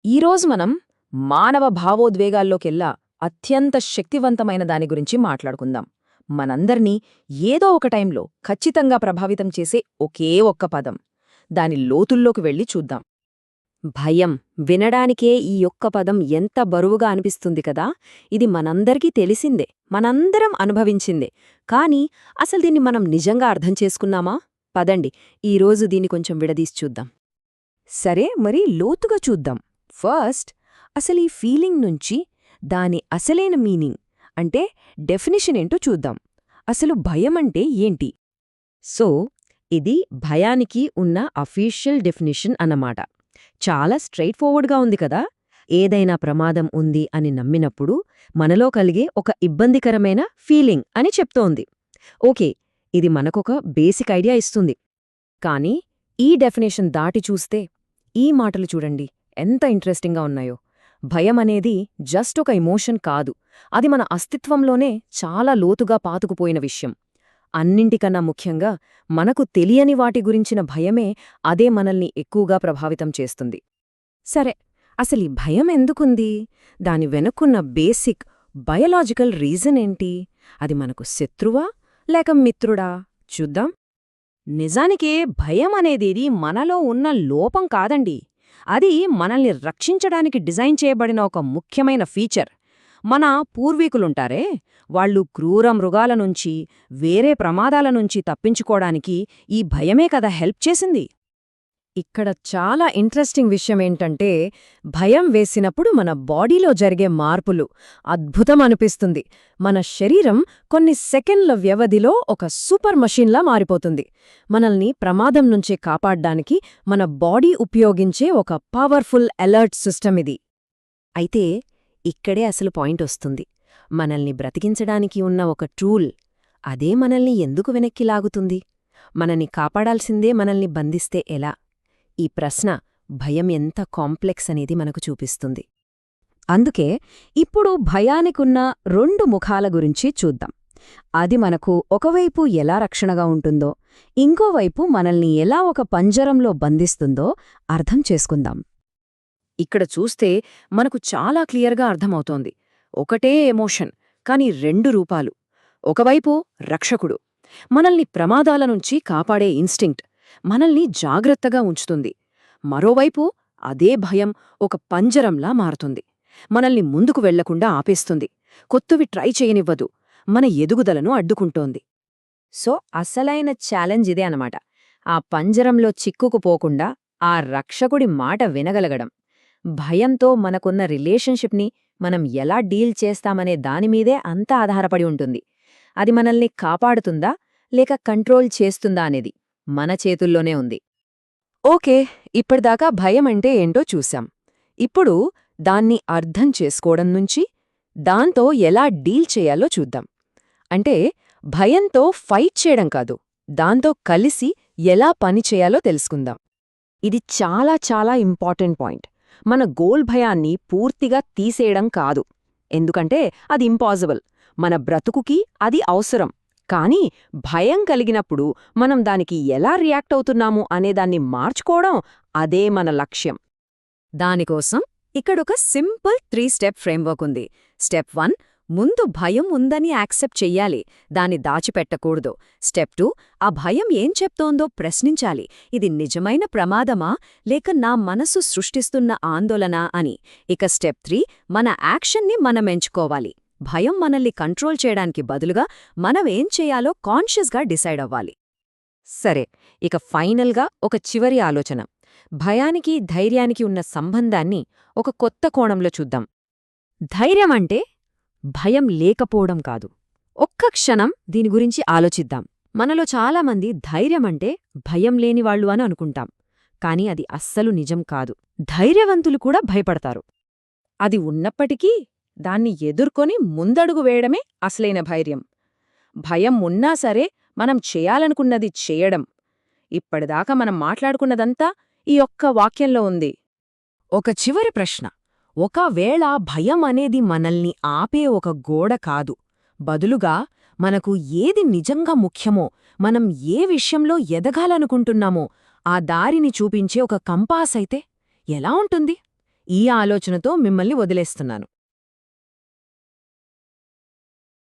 ఈరోజు మనం మానవ భావోద్వేగాల్లోకెల్లా అత్యంత శక్తివంతమైన దాని గురించి మాట్లాడుకుందాం. మనందర్నీ ఏదో ఒక టైంలో ఖచ్చితంగా ప్రభావితం చేసే ఒకే ఒక్క పదం. దాని లోతుల్లోకి వెళ్ళి చూద్దాం. భయం వినడానికే ఈ యొక్క పదం ఎంత బరువుగా అనిపిస్తుంది కదా. ఇది మనందరికీ తెలిసిందే, మనందరం అనుభవించిందే. కానీ అసలు దీన్ని మనం నిజంగా అర్థం చేసుకున్నామా? పదండి ఈరోజు దీన్ని కొంచెం విడదీసి చూద్దాం. సరే, మరి లోతుగా చూద్దాం. ఫస్ట్ అసలు ఈ ఫీలింగ్ నుంచి దాని అసలైన మీనింగ్ అంటే డెఫినిషన్ ఏంటో చూద్దాం. అసలు భయమంటే ఏంటి? సో ఇది భయానికి ఉన్న అఫీషియల్ డెఫినిషన్ అన్నమాట. చాలా స్ట్రైట్ ఫార్వర్డ్గా ఉంది కదా. ఏదైనా ప్రమాదం ఉంది అని నమ్మినప్పుడు మనలో కలిగే ఒక ఇబ్బందికరమైన ఫీలింగ్ అని చెప్తోంది. ఓకే, ఇది మనకొక బేసిక్ ఐడియా ఇస్తుంది. కానీ ఈ డెఫినేషన్ దాటి చూస్తే ఈ మాటలు చూడండి ఎంత ఇంట్రెస్టింగ్గా ఉన్నాయో. భయం అనేది జస్ట్ ఒక ఎమోషన్ కాదు, అది మన అస్తిత్వంలోనే చాలా లోతుగా పాతుకుపోయిన విషయం. అన్నింటికన్నా ముఖ్యంగా మనకు తెలియని వాటి గురించిన భయమే అదే మనల్ని ఎక్కువగా ప్రభావితం చేస్తుంది. సరే, అసలీ భయం ఎందుకుంది? దాని వెనుకున్న బేసిక్ బయలాజికల్ రీజన్ ఏంటి? అది మనకు శత్రువా లేక మిత్రుడా? చూద్దాం. నిజానికే భయం అనేది మనలో ఉన్న లోపం కాదండి. అది మనల్ని రక్షించడానికి డిజైన్ చేయబడిన ఒక ముఖ్యమైన ఫీచర్. మన పూర్వీకులుంటారే, వాళ్ళు క్రూర మృగాల నుంచి, వేరే ప్రమాదాల నుంచి తప్పించుకోవడానికి ఈ భయమే కదా హెల్ప్ చేసింది. ఇక్కడ చాలా ఇంట్రెస్టింగ్ విషయమేంటంటే, భయం వేసినప్పుడు మన బాడీలో జరిగే మార్పులు అద్భుతం అనిపిస్తుంది. మన శరీరం కొన్ని సెకండ్ల వ్యవధిలో ఒక సూపర్ మషీన్లా మారిపోతుంది. మనల్ని ప్రమాదం నుంచి కాపాడ్డానికి మన బాడీ ఉపయోగించే ఒక పవర్ఫుల్ అలర్ట్ సిస్టమ్ ఇది. అయితే ఇక్కడే అసలు పాయింట్ వస్తుంది. మనల్ని బ్రతికించడానికి ఉన్న ఒక టూల్, అదే మనల్ని ఎందుకు వెనక్కి లాగుతుంది? మనల్ని కాపాడాల్సిందే మనల్ని బంధిస్తే ఎలా? ఈ ప్రశ్న భయం ఎంత కాంప్లెక్స్ అనేది మనకు చూపిస్తుంది. అందుకే ఇప్పుడు భయానికున్న రెండు ముఖాల గురించి చూద్దాం. అది మనకు ఒకవైపు ఎలా రక్షణగా ఉంటుందో, ఇంకోవైపు మనల్ని ఎలా ఒక పంజరంలో బంధిస్తుందో అర్థం చేసుకుందాం. ఇక్కడ చూస్తే మనకు చాలా క్లియర్గా అర్థమవుతోంది. ఒకటే ఎమోషన్, కాని రెండు రూపాలు. ఒకవైపు రక్షకుడు, మనల్ని ప్రమాదాల నుంచి కాపాడే ఇన్స్టింక్ట్, మనల్ని జాగ్రత్తగా ఉంచుతుంది. మరోవైపు అదే భయం ఒక పంజరంలా మారుతుంది. మనల్ని ముందుకు వెళ్లకుండా ఆపేస్తుంది, కొత్తవి ట్రై చేయనివ్వదు, మన ఎదుగుదలను అడ్డుకుంటోంది. సో అసలైన ఛాలెంజ్ ఇదే అనమాట. ఆ పంజరంలో చిక్కుకుపోకుండా ఆ రక్షకుడి మాట వినగలగడం. భయంతో మనకున్న రిలేషన్షిప్ని మనం ఎలా డీల్ చేస్తామనే దానిమీదే అంతా ఆధారపడి ఉంటుంది. అది మనల్ని కాపాడుతుందా లేక కంట్రోల్ చేస్తుందా అనేది మన చేతుల్లోనే ఉంది. ఓకే, ఇప్పటిదాకా భయం అంటే ఏంటో చూశాం. ఇప్పుడు దాన్ని అర్థం చేసుకోవడం నుంచి దాంతో ఎలా డీల్ చేయాలో చూద్దాం. అంటే భయంతో ఫైట్ చేయడం కాదు, దాంతో కలిసి ఎలా పనిచేయాలో తెలుసుకుందాం. ఇది చాలా చాలా ఇంపార్టెంట్ పాయింట్. మన గోల్ భయాన్ని పూర్తిగా తీసేయడం కాదు, ఎందుకంటే అది ఇంపాసిబుల్. మన బ్రతుకుకి అది అవసరం. కానీ భయం కలిగినప్పుడు మనం దానికి ఎలా రియాక్ట్ అవుతున్నాము అనేదాన్ని మార్చుకోవడం, అదే మన లక్ష్యం. దానికోసం ఇక్కడొక సింపుల్ 3 స్టెప్ ఫ్రేమ్వర్క్ ఉంది. స్టెప్ 1, ముందు భయం ఉందని యాక్సెప్ట్ చెయ్యాలి, దాన్ని దాచిపెట్టకూడదు. స్టెప్ 2, ఆ భయం ఏం చెప్తోందో ప్రశ్నించాలి. ఇది నిజమైన ప్రమాదమా లేక నా మనసు సృష్టిస్తున్న ఆందోళన అని. ఇక స్టెప్ 3, మన యాక్షన్ని మనం ఎంచుకోవాలి. భయం మనల్ని కంట్రోల్ చేయడానికి బదులుగా మనం ఏం చేయాలో కాన్షియస్గా డిసైడ్ అవ్వాలి. సరే, ఇక ఫైనల్గా ఒక చివరి ఆలోచన. భయానికి ధైర్యానికి ఉన్న సంబంధాన్ని ఒక కొత్త కోణంలో చూద్దాం. ధైర్యం అంటే భయం లేకపోవడం కాదు. ఒక్క క్షణం దీని గురించి ఆలోచిద్దాం. మనలో చాలామంది ధైర్యమంటే భయం లేనివాళ్లు అని అనుకుంటాం. కాని అది అస్సలు నిజం కాదు. ధైర్యవంతులు కూడా భయపడతారు. అది ఉన్నప్పటికీ దాన్ని ఎదుర్కొని ముందడుగు వేయడమే అసలైన ధైర్యం. భయం ఉన్నా సరే మనం చేయాలనుకున్నది చేయడం. ఇప్పటిదాకా మనం మాట్లాడుకున్నదంతా ఈ ఒక్క వాక్యంలో ఉంది. ఒక చివరి ప్రశ్న. ఒకవేళ భయం అనేది మనల్ని ఆపే ఒక గోడ కాదు, బదులుగా మనకు ఏది నిజంగా ముఖ్యమో, మనం ఏ విషయంలో ఎదగాలనుకుంటున్నామో ఆ దారిని చూపించే ఒక కంపాస్ అయితే ఎలా ఉంటుంది? ఈ ఆలోచనతో మిమ్మల్ని వదిలేస్తున్నాను.